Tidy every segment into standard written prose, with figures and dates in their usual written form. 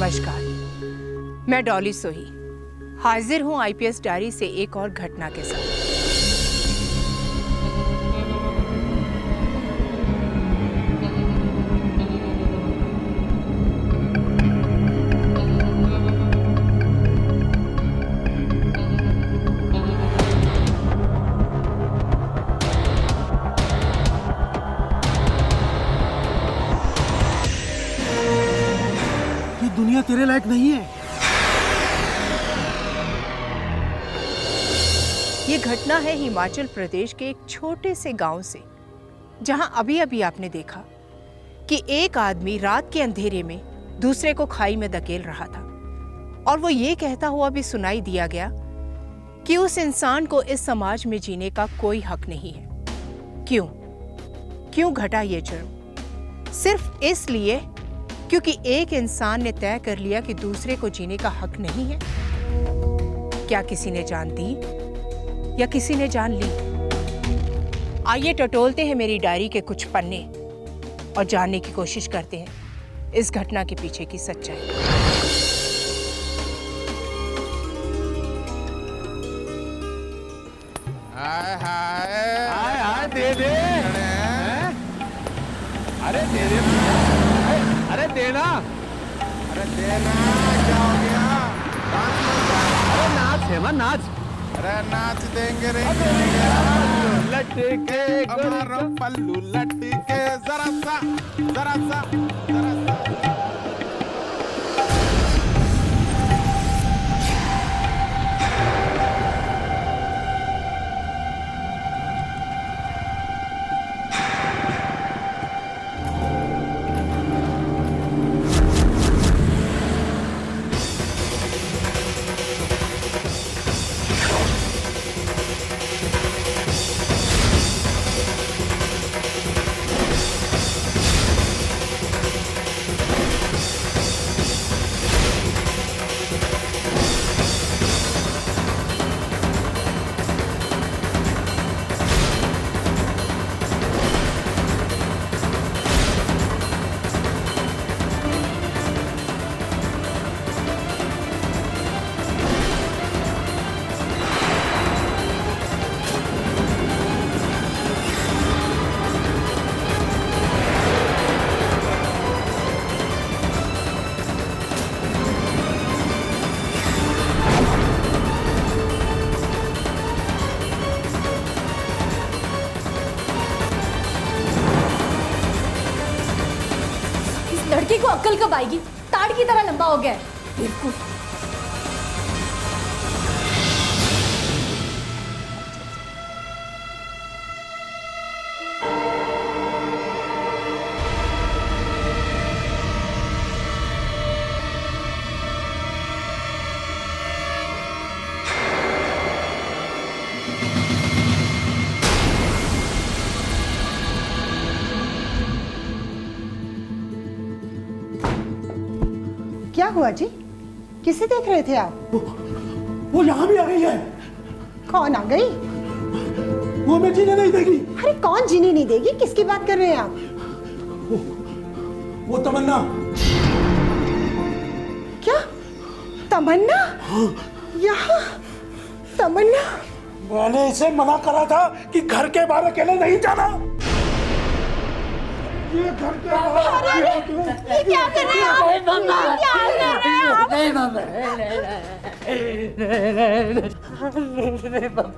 नमस्कार, मैं डॉली सोही हाजिर हूँ आईपीएस डायरी से एक और घटना के साथ। ये दुनिया तेरे लायक नहीं है। ये घटना है हिमाचल प्रदेश के एक छोटे से गांव से, जहां अभी अभी आपने देखा कि एक आदमी रात के अंधेरे में दूसरे को खाई में धकेल रहा था और वो ये कहता हुआ भी सुनाई दिया गया कि उस इंसान को इस समाज में जीने का कोई हक नहीं है। क्यों घटा ये जुर्म? सिर्फ इसलिए क्योंकि एक इंसान ने तय कर लिया कि दूसरे को जीने का हक नहीं है। क्या किसी ने जान दी या किसी ने जान ली? आइए टटोलते हैं मेरी डायरी के कुछ पन्ने और जानने की कोशिश करते हैं इस घटना के पीछे की सच्चाई। हाय हाय हाय हाय दे दे। अरे दे दे। अरे देना। अरे देना, क्या हो गया? डांस मत कर। अरे नाच है मां, नाच। अरे नाच देंगे रे, लटके हमारा पल्लू लटके जरा सा जरा सा जरा सा। लड़के को अक्ल कब आएगी? ताड़ की तरह लंबा हो गया है। बिल्कुल। क्या हुआ जी? किसे देख रहे थे आप? वो यहाँ भी आ गई है। कौन आ गई? वो हमें जीने नहीं देगी। अरे कौन जीने नहीं देगी? किसकी बात कर रहे हैं आप? वो तमन्ना। क्या? तमन्ना? यहाँ? तमन्ना? मैंने इसे मना करा था कि घर के बाहर अकेले नहीं जाना। ये घर के बाहर ये क्या कर रहे हैं आप? क्या कर रहे हैं आप? नहीं मामा,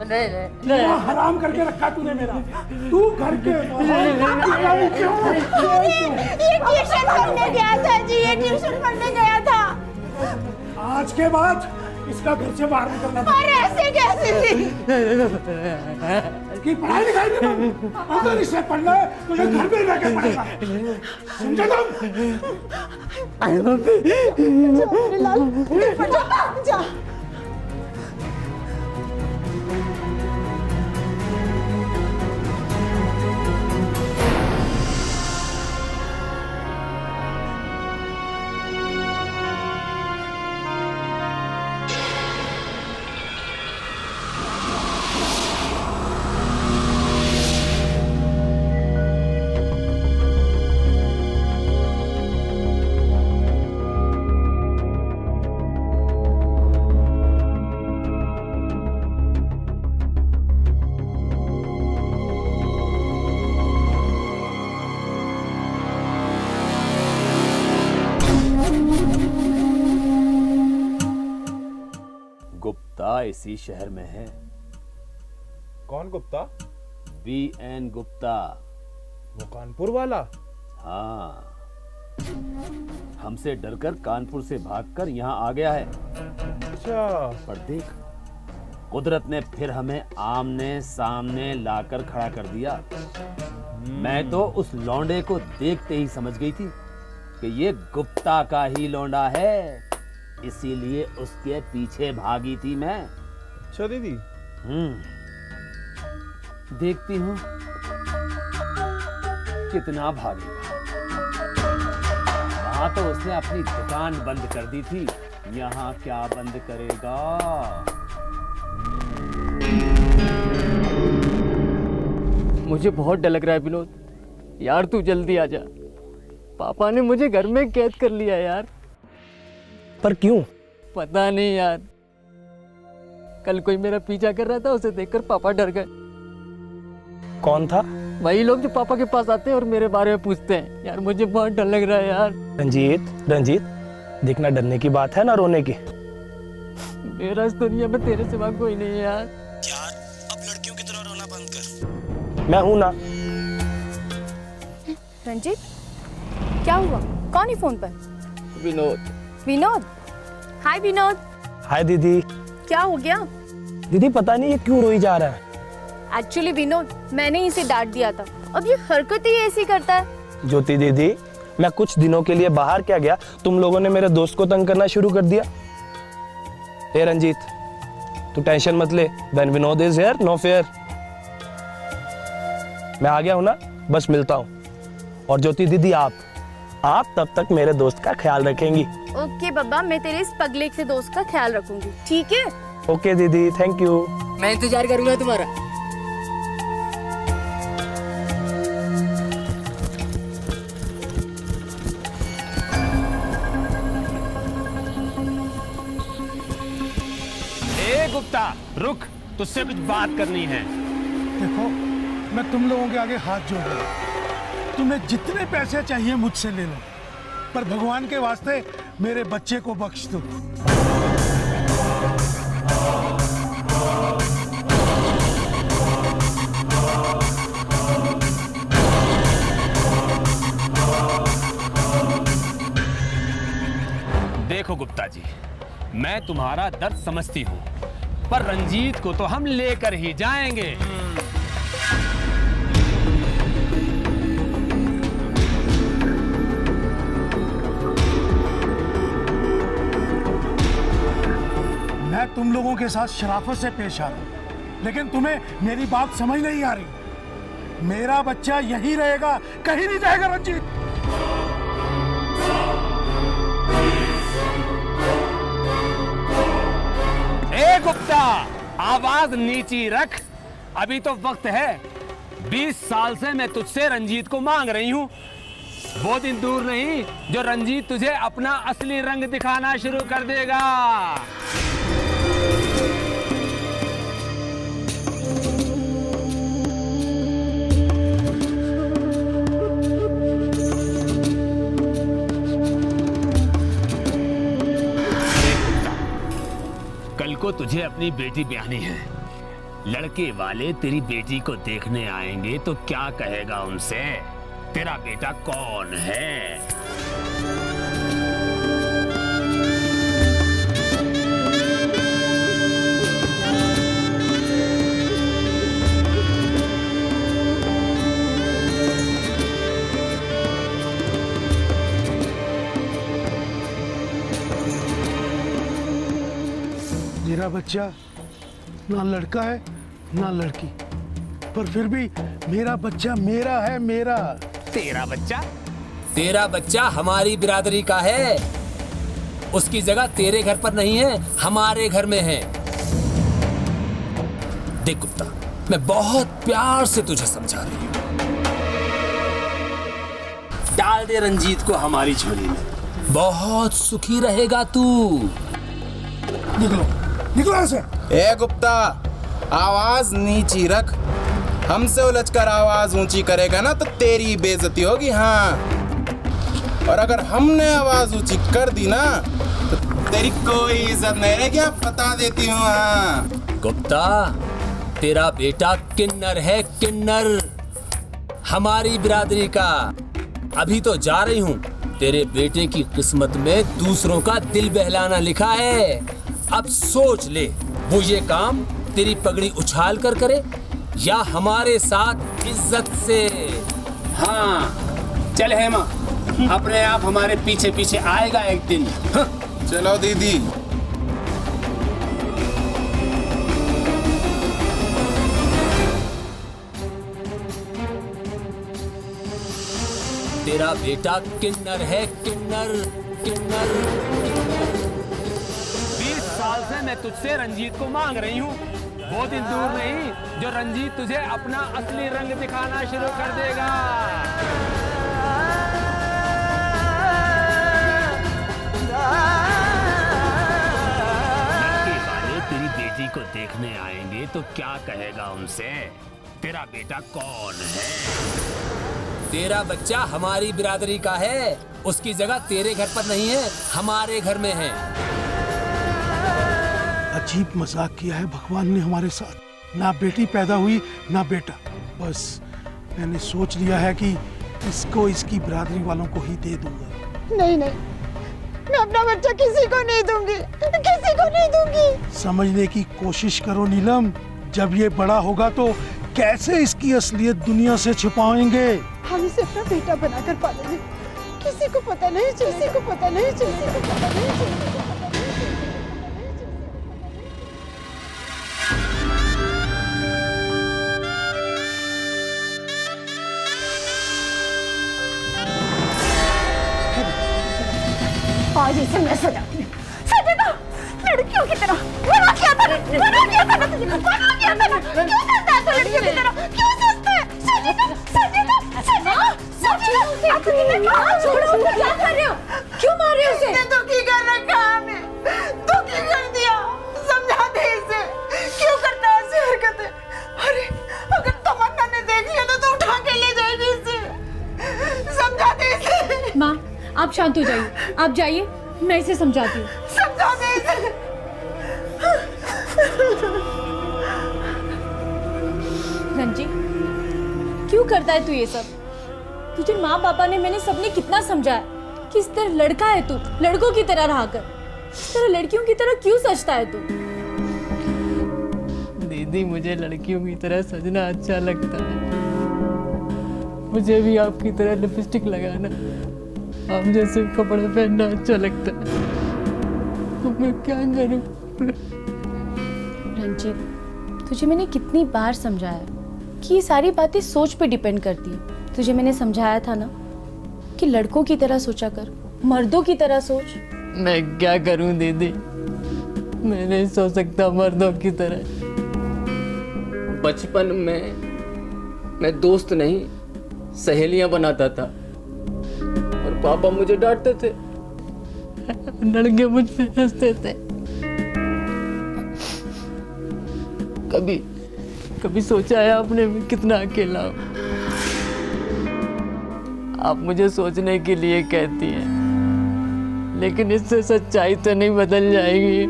नहीं। हराम करके रखा तूने मेरा। तू घर के बाहर क्यों? ये ट्यूशन पढ़ने गया था जी, ये ट्यूशन पढ़ने गया था। आज के बाद इसका घर से बाहर निकलना। और ऐसे कैसे थी? कि पढ़ाई लिखाई नहीं, अगर इसे पढ़ना है तुझे घर में रह के पढ़ेगा। समझे तुम? जा। इसी शहर में है। कौन गुप्ता? VN गुप्ता। वो कानपुर वाला? हाँ, हमसे डरकर कानपुर से भागकर यहाँ आ गया है। अच्छा। पर देख, कुदरत ने फिर हमें आमने सामने लाकर खड़ा कर दिया। मैं तो उस लौंडे को देखते ही समझ गई थी कि ये गुप्ता का ही लौंडा है, इसीलिए उसके पीछे भागी थी मैं। अच्छा दीदी। देखती हूँ कितना भागेगा। वहां तो उसने अपनी दुकान बंद कर दी थी, यहाँ क्या बंद करेगा। मुझे बहुत डर लग रहा है विनोद, यार तू जल्दी आ जा। पापा ने मुझे घर में कैद कर लिया यार। पर क्यों? पता नहीं यार, कल कोई मेरा पीछा कर रहा था, उसे देखकर पापा डर गए। कौन था? वही लोग जो पापा के पास आते हैं और मेरे बारे में पूछते हैं। यार मुझे बहुत डर लग रहा है यार। रंजीत, देखना डरने की बात है ना रोने की। मेरा इस दुनिया में तेरे सिवा कोई नहीं है यार। अब लड़कियों की तरह रोना बंद कर। मैं हूं ना। रंजीत, क्या हुआ? कौन है फोन पर? विनोद। विनोद? हाय विनोद। हाय दीदी। क्या हो गया? दीदी पता नहीं ये क्यों रोई जा रहा है। एक्चुअली विनोद, मैंने इसे डांट दिया था, अब ये हरकत ही ऐसी करता है। ज्योति दीदी, मैं कुछ दिनों के लिए बाहर क्या गया, तुम लोगों ने मेरे दोस्त को तंग करना शुरू कर दिया। ए रंजीत, तू टेंशन मत ले। When Vinod is here, no fear। मैं आ गया हूं ना, बस मिलता हूं। और ज्योति दीदी, आप तब तक मेरे दोस्त का ख्याल रखेंगी। ओके बाबा, मैं तेरे इस पगले से दोस्त का ख्याल रखूंगी, ठीक है? ओके दीदी, थैंक यू। मैं इंतजार करूंगा तुम्हारा। गुप्ता रुक, तुझसे कुछ बात करनी है। देखो, मैं तुम लोगों के आगे हाथ जोड़ रहा हूं। तुम्हें जितने पैसे चाहिए मुझसे ले लो, पर भगवान के वास्ते मेरे बच्चे को बख्श दो। देखो गुप्ता जी, मैं तुम्हारा दर्द समझती हूँ, पर रंजीत को तो हम लेकर ही जाएंगे। मैं तुम लोगों के साथ शराफत से पेश आ रहा हूं, लेकिन तुम्हें मेरी बात समझ नहीं आ रही। मेरा बच्चा यहीं रहेगा, कहीं नहीं जाएगा रंजीत। गुप्ता, आवाज नीची रख, अभी तो वक्त है। 20 साल से मैं तुझसे रंजीत को मांग रही हूँ। वो दिन दूर नहीं जो रंजीत तुझे अपना असली रंग दिखाना शुरू कर देगा। कल को तुझे अपनी बेटी ब्याहनी है। लड़के वाले तेरी बेटी को देखने आएंगे तो क्या कहेगा उनसे? तेरा बेटा कौन है? मेरा बच्चा ना लड़का है ना लड़की, पर फिर भी मेरा बच्चा मेरा है, मेरा। तेरा बच्चा? तेरा बच्चा हमारी बिरादरी का है। उसकी जगह तेरे घर पर नहीं है, हमारे घर में है। देख गुप्ता, मैं बहुत प्यार से तुझे समझा रही हूँ। डाल दे रंजीत को हमारी झोली में, बहुत सुखी रहेगा तू। निकलो, निकलो ऐसे। ए गुप्ता, आवाज नीची रख। हमसे उलझकर आवाज ऊंची करेगा ना तो तेरी बेइज्जती होगी। हाँ, और अगर हमने आवाज ऊंची कर दी ना तो तेरी कोई इज्जत नहीं रह गया, बता देती हूँ। हाँ गुप्ता, तेरा बेटा किन्नर है, किन्नर, हमारी बिरादरी का। अभी तो जा रही हूँ, तेरे बेटे की किस्मत में दूसरों का दिल बहलाना लिखा है। अब सोच ले, वो ये काम तेरी पगड़ी उछाल कर करे या हमारे साथ इज्जत से। हाँ चल हेमा, अपने आप हमारे पीछे पीछे आएगा एक दिन। हाँ। चलो दीदी। तेरा बेटा किन्नर है, किन्नर, किन्नर। 20 साल से मैं तुझसे रंजीत को मांग रही हूँ। वो दिन दूर नहीं जो रंजीत तुझे अपना असली रंग दिखाना शुरू कर देगा। लड़के वाले तेरी बेटी को देखने आएंगे तो क्या कहेगा उनसे? तेरा बेटा कौन है? तेरा बच्चा हमारी बिरादरी का है, उसकी जगह तेरे घर पर नहीं है, हमारे घर में है। अजीब मजाक किया है भगवान ने हमारे साथ। ना बेटी पैदा हुई ना बेटा, बस मैंने सोच लिया है कि इसको इसकी बिरादरी वालों को ही दे दूंगा। नहीं नहीं, मैं अपना बच्चा किसी को नहीं दूंगी, किसी को नहीं दूंगी। समझने की कोशिश करो नीलम, जब ये बड़ा होगा तो कैसे इसकी असलियत दुनिया से छुपाएंगे। हम इसे अपना बेटा बनाकर पालेंगे, किसी को पता नहीं, किसी को पता नहीं, किसी को पता नहीं। आज इसे मैं सजाती हूँ। सजेगा लड़कियों की तरह। मना किया था ना तुझे, मना किया था ना। क्यों सोचता है तू लड़कियों की तरह? क्यों सोचता है? सजेगा। छोड़ो उसे, क्या कर रहे हो? क्यों मार रहे हो उसे? इसने दुखी कर रखा है हमें, दुखी कर दिया। समझा दे इसे, क्यों करता है ऐसी हरकतें? अरे अगर तमन्ना ने देख लिया तो उठा के ले जाएगी इसे। समझा दे इसे। माँ आप शांत हो जाइए, आप जाइए, मैं इसे समझाती हूँ। समझा दे इसे। रंजी, क्यों करता है तू ये सब? तुझे माँ पापा ने, मैंने सबने कितना समझाया कि इस तरह लड़का है तू, लड़कों की तरह रहा कर। इस तरह लड़कियों की तरह क्यों सजता है तू? दीदी मुझे लड़कियों की तरह सजना अच्छा लगता है। मुझे भी आपकी तरह लिपस्टिक लगाना, आप जैसे कपड़े पहनना अच्छा लगता है। तो मैं क्या करूं? रंजीत, तुझे मैंने कितनी बार समझाया कि ये सारी बातें सोच पे डिपेंड करती है। तुझे मैंने समझाया था ना कि लड़कों की तरह सोचा कर, मर्दों की तरह सोच। मैं क्या करूं दीदी, मैं नहीं सोच सकता मर्दों की तरह। बचपन में मैं दोस्त नहीं सहेलियां बनाता था और पापा मुझे डांटते थे, लड़के मुझ पे हंसते थे। कभी सोचा है आपने मैं कितना अकेला हूं? आप मुझे सोचने के लिए कहती हैं, लेकिन इससे सच्चाई तो नहीं बदल जाएगी।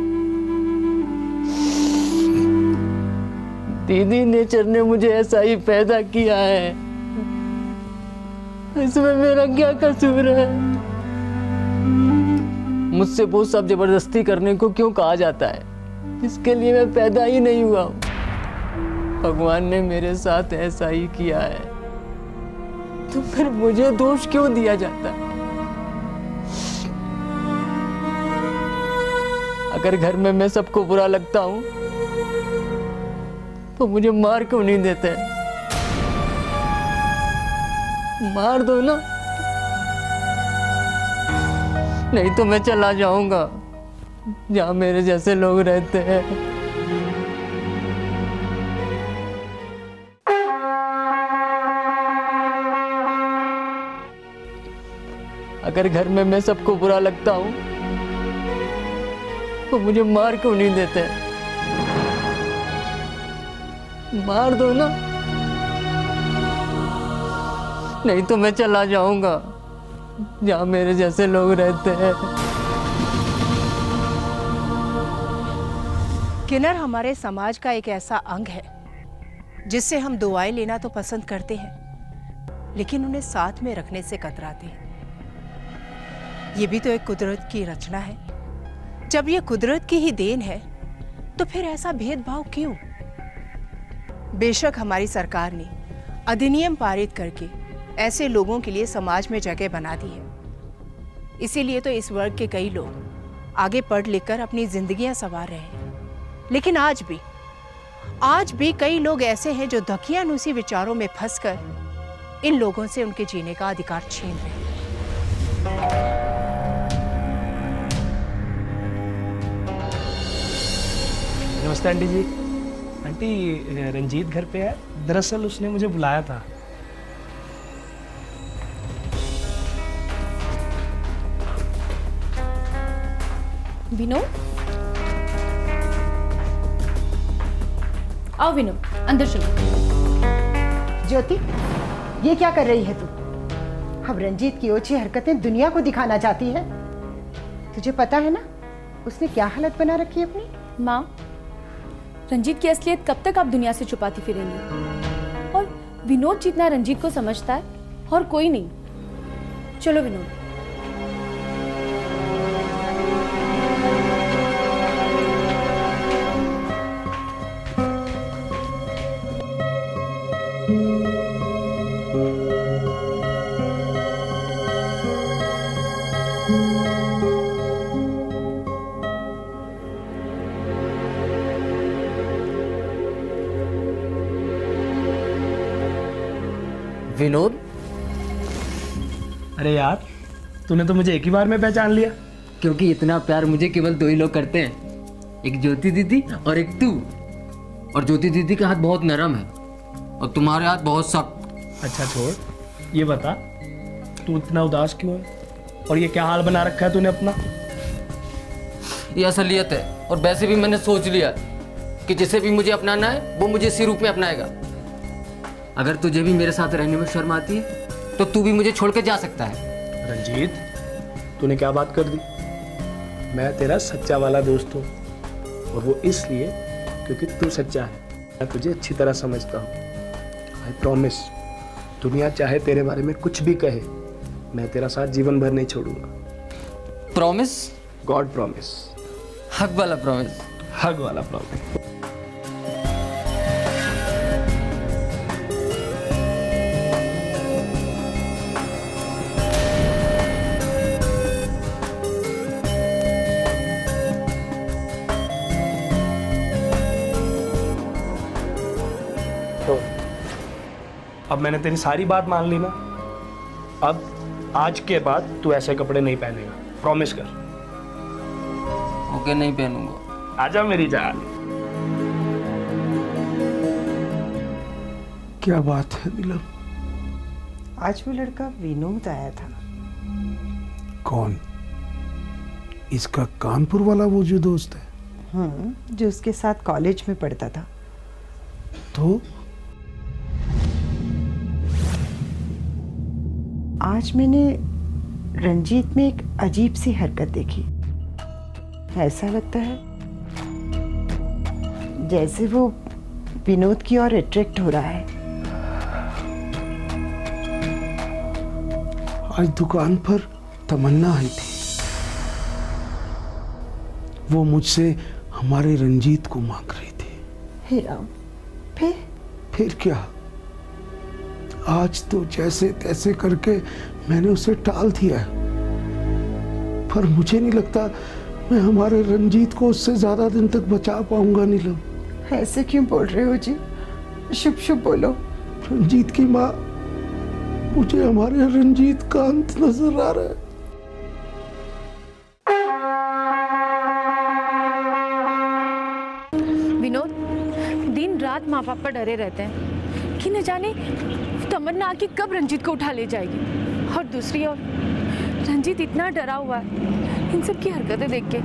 दीदी नेचर ने मुझे ऐसा ही पैदा किया है, इसमें मेरा क्या कसूर है? मुझसे वो सब जबरदस्ती करने को क्यों कहा जाता है? इसके लिए मैं पैदा ही नहीं हुआ हूं। भगवान ने मेरे साथ ऐसा ही किया है, तो फिर मुझे दोष क्यों दिया जाता है? अगर घर में मैं सबको बुरा लगता हूं तो मुझे मार क्यों नहीं देते? मार दो ना, नहीं तो मैं चला जाऊंगा जहां मेरे जैसे लोग रहते हैं। अगर घर में मैं सबको बुरा लगता हूं तो मुझे मार क्यों नहीं देते? मार दो ना, नहीं तो मैं चला जाऊंगा जहां मेरे जैसे लोग रहते हैं। किन्नर हमारे समाज का एक ऐसा अंग है जिससे हम दुआएं लेना तो पसंद करते हैं, लेकिन उन्हें साथ में रखने से कतराते हैं। ये भी तो एक कुदरत की रचना है। जब ये कुदरत की ही देन है तो फिर ऐसा भेदभाव क्यों? बेशक हमारी सरकार ने अधिनियम पारित करके ऐसे लोगों के लिए समाज में जगह बना दी है, इसीलिए तो इस वर्ग के कई लोग आगे पढ़ लिखकर अपनी जिंदगियां संवार रहे हैं। लेकिन आज भी कई लोग ऐसे हैं जो दकियानूसी विचारों में फंसकर इन लोगों से उनके जीने का अधिकार छीन रहे हैं। नमस्ते आंटी जी। आंटी रंजीत घर पे है? दरअसल उसने मुझे बुलाया था। विनोद, आओ विनोद, अंदर चलो। ज्योति, ये क्या कर रही है तू? अब रंजीत की ओछी हरकतें दुनिया को दिखाना चाहती है। तुझे पता है ना उसने क्या हालत बना रखी है अपनी? माँ, रंजीत की असलियत कब तक आप दुनिया से छुपाती फिरेंगी? और विनोद जितना रंजीत को समझता है और कोई नहीं। चलो विनोद। विनोद, अरे यार, तूने तो मुझे एक ही बार में पहचान लिया। क्योंकि इतना प्यार मुझे केवल दो ही लोग करते हैं, एक ज्योति दीदी और एक तू। और ज्योति दीदी का हाथ बहुत नरम है और तुम्हारे हाथ बहुत सख्त। अच्छा छोड़, ये बता तू इतना उदास क्यों है और ये क्या हाल बना रखा है तूने अपना? ये असलियत है, और वैसे भी मैंने सोच लिया कि जिसे भी मुझे अपनाना है वो मुझे इसी रूप में अपनाएगा। अगर तुझे भी मेरे साथ रहने में शर्म आती है तो तू भी मुझे छोड़ के जा सकता है। रंजीत, तूने क्या बात कर दी? मैं तेरा सच्चा वाला दोस्त हूँ, और वो इसलिए क्योंकि तू सच्चा है। मैं तुझे अच्छी तरह समझता हूँ। आई प्रॉमिस, दुनिया चाहे तेरे बारे में कुछ भी कहे, मैं तेरा साथ जीवन भर नहीं छोड़ूंगा। प्रॉमिस? God promise. हक वाला प्रॉमिस। हक वाला प्रॉमिस। तो अब मैंने तेरी सारी बात मान ली ना। अब आज के बाद तू ऐसे कपड़े नहीं पहनेगा, प्रॉमिस कर। ओके, नहीं पहनूंगा। आजा मेरी जान। क्या बात है नीलम? आज वो लड़का विनोद आया था। कौन? इसका कानपुर वाला वो जो दोस्त है? जो उसके साथ कॉलेज में पढ़ता था। तो आज मैंने रंजीत में एक अजीब सी हरकत देखी। ऐसा लगता है जैसे वो विनोद की ओर अट्रैक्ट हो रहा है। आज दुकान पर तमन्ना आई थी। वो मुझसे हमारे रंजीत को मांग रही थी। हे राम, फिर क्या? आज तो जैसे तैसे करके मैंने उसे टाल दिया है, पर मुझे नहीं लगता मैं हमारे रंजीत को उससे ज्यादा दिन तक बचा पाऊंगा। नीलम, ऐसे क्यों बोल रहे हो जी? शुभ शुभ बोलो। रंजीत की माँ, मुझे हमारे रंजीत का अंत नजर आ रहा है। विनोद, दिन रात माँ बाप पर डरे रहते हैं कि न जाने तमन्ना आके कब रंजीत को उठा ले जाएगी। और दूसरी ओर रंजीत इतना डरा हुआ है इन सब की हरकतें देख के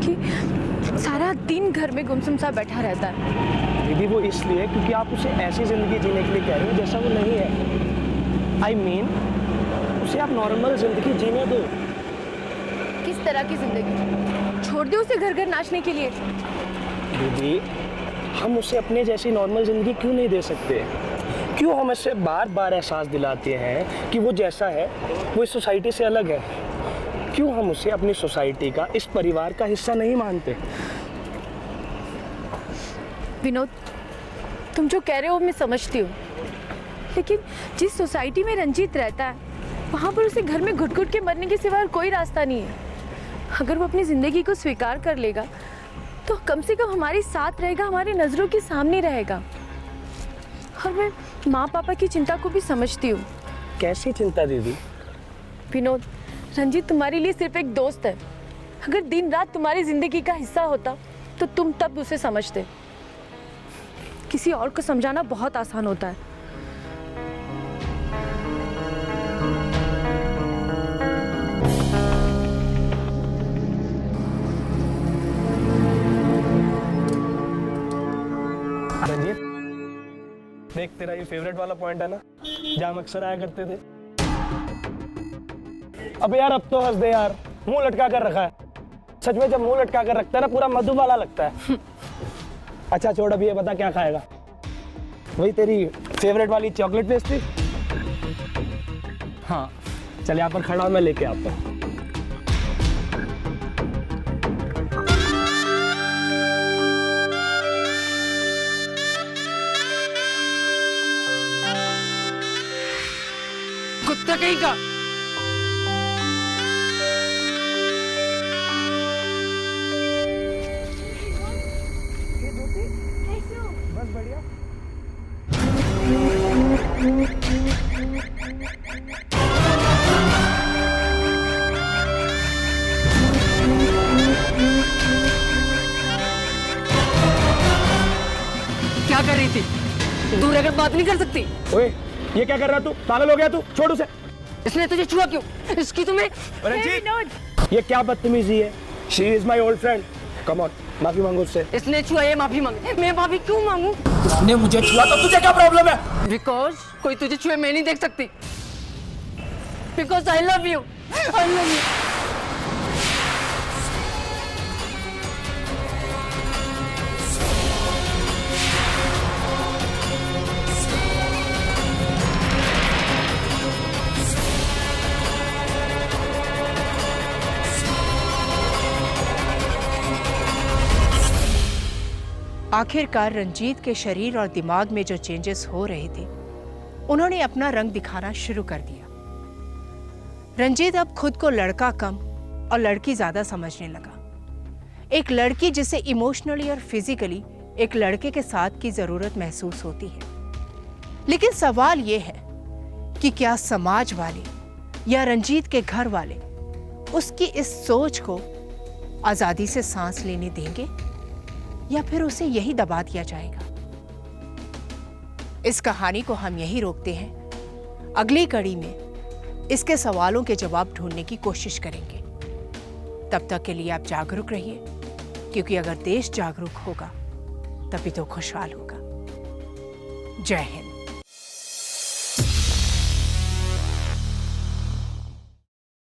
कि सारा दिन घर में गुमसुम सा बैठा रहता है। दीदी, वो इसलिए क्योंकि आप उसे ऐसी जिंदगी जीने के लिए कह रहे हो जैसा वो नहीं है। आई मीन, उसे आप नॉर्मल जिंदगी जीने दो। किस तरह की जिंदगी? छोड़ दे उसे घर घर नाचने के लिए। दीदी, हम उसे अपने जैसी नॉर्मल जिंदगी क्यों नहीं दे सकते? क्यों हम इसे बार बार एहसास दिलाते हैं कि वो जैसा है वो इस सोसाइटी से अलग है? क्यों हम उसे अपनी सोसाइटी का, इस परिवार का हिस्सा नहीं मानते? विनोद, तुम जो कह रहे हो मैं समझती हूँ, लेकिन जिस सोसाइटी में रंजीत रहता है वहाँ पर उसे घर में घुट घुट के मरने के सिवा कोई रास्ता नहीं है। अगर वो अपनी ज़िंदगी को स्वीकार कर लेगा तो कम से कम हमारे साथ रहेगा, हमारी नज़रों के सामने रहेगा। और मैं माँ पापा की चिंता को भी समझती हूँ। कैसी चिंता दीदी? विनोद, रंजीत तुम्हारे लिए सिर्फ एक दोस्त है। अगर दिन रात तुम्हारी ज़िंदगी का हिस्सा होता तो तुम तब उसे समझते। किसी और को समझाना बहुत आसान होता है। रंजीत, देख तेरा ये फेवरेट वाला पॉइंट है ना, जहाँ हम अक्सर आया करते थे। अब यार अब तो हंस दे यार, मुंह लटका कर रखा है। सच में जब मुंह लटका कर रखता है ना पूरा मधुबाला लगता है। अच्छा छोड़, अभी ये बता क्या खाएगा? वही तेरी फेवरेट वाली चॉकलेट पेस्ट्री? हाँ चल, यहाँ पर खड़ा हो, मैं लेके आता हूँ। कुत्ता कहीं का। बस बढ़िया। क्या कर रही थी? दूर रहकर बात नहीं कर सकती? ओए, ये क्या कर रहा तू? पागल हो गया तू? छोड़ उसे। इसने तुझे छुआ क्यों? इसकी तुम्हें। रंजीत, ये क्या बदतमीजी है? She is my old friend. Come on, माफी मांगो उससे। इसने छुआ, ये माफी मांगे। मैं माफी क्यों मांगू? उसने मुझे छुआ तो तुझे क्या प्रॉब्लम है? बिकॉज कोई तुझे छुए मैं नहीं देख सकती। Because I love you. I love you. आखिरकार रंजीत के शरीर और दिमाग में जो चेंजेस हो रहे थे उन्होंने अपना रंग दिखाना शुरू कर दिया। रंजीत अब खुद को लड़का कम और लड़की ज्यादा समझने लगा। एक लड़की जिसे इमोशनली और फिजिकली एक लड़के के साथ की जरूरत महसूस होती है। लेकिन सवाल यह है कि क्या समाज वाले या रंजीत के घर वाले उसकी इस सोच को आजादी से सांस लेने देंगे या फिर उसे यही दबा दिया जाएगा? इस कहानी को हम यही रोकते हैं। अगली कड़ी में इसके सवालों के जवाब ढूंढने की कोशिश करेंगे। तब तक के लिए आप जागरूक रहिए, क्योंकि अगर देश जागरूक होगा तभी तो खुशहाल होगा। जय हिंद।